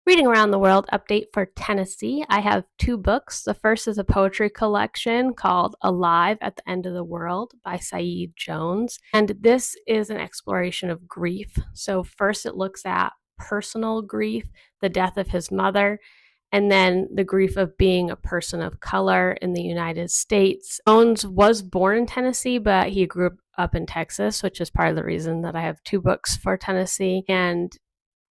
Reading Around the World update for Tennessee. I have two books. The first is a poetry collection called Alive at the End of the World by Saeed Jones. And this is an exploration of grief. So, first, it looks at personal grief, the death of his mother, and then the grief of being a person of color in the United States. Jones was born in Tennessee, but he grew up in Texas, which is part of the reason that I have two books for Tennessee. And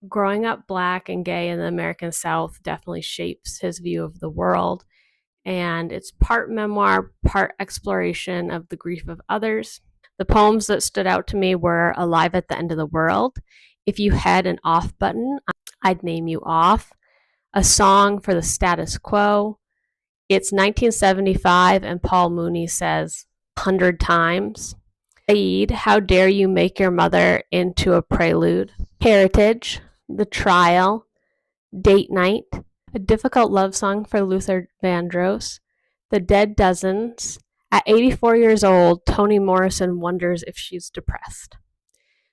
growing up Black and gay in the American South definitely shapes his view of the world. And it's part memoir, part exploration of the grief of others. The poems that stood out to me were Alive at the End of the World, If You Had an Off Button, I'd Name You Off, A Song for the Status Quo, It's 1975 and Paul Mooney Says 100 Times, Saeed, How Dare You Make Your Mother into a Prelude, Heritage, The Trial, Date Night, A Difficult Love Song for Luther Vandross, The Dead Dozens. At 84 years old, Toni Morrison wonders if she's depressed.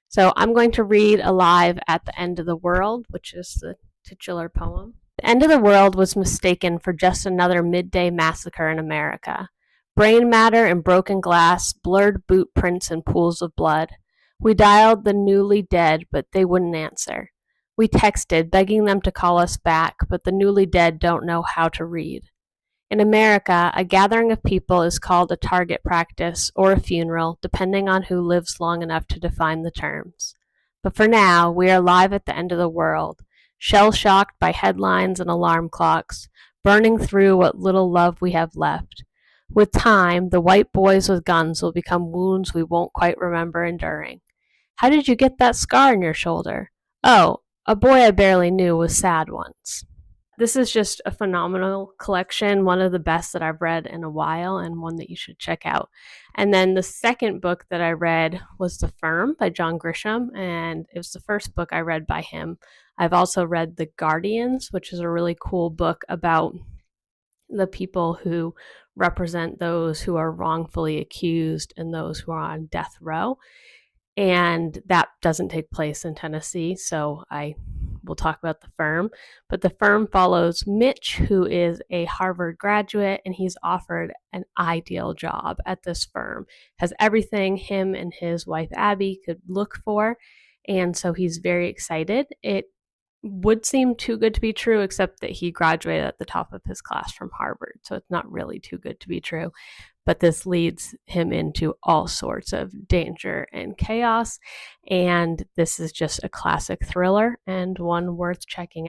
So I'm going to read Alive at the End of the World, which is the titular poem. The end of the world was mistaken for just another midday massacre in America. Brain matter and broken glass, blurred boot prints and pools of blood. We dialed the newly dead, but they wouldn't answer. We texted, begging them to call us back, but the newly dead don't know how to read. In America, a gathering of people is called a target practice or a funeral, depending on who lives long enough to define the terms. But for now, we are live at the end of the world, shell-shocked by headlines and alarm clocks, burning through what little love we have left. With time, the white boys with guns will become wounds we won't quite remember enduring. How did you get that scar on your shoulder? Oh, a boy I barely knew was sad once. This is just a phenomenal collection, one of the best that I've read in a while and one that you should check out. And then the second book that I read was The Firm by John Grisham, and it was the first book I read by him. I've also read The Guardians, which is a really cool book about the people who represent those who are wrongfully accused and those who are on death row. And that doesn't take place in Tennessee, so I will talk about The Firm. But The Firm follows Mitch, who is a Harvard graduate, and he's offered an ideal job at this firm. Has everything him and his wife Abby could look for, and so he's very excited. It would seem too good to be true, except that he graduated at the top of his class from Harvard, so it's not really too good to be true. But this leads him into all sorts of danger and chaos, and this is just a classic thriller and one worth checking out.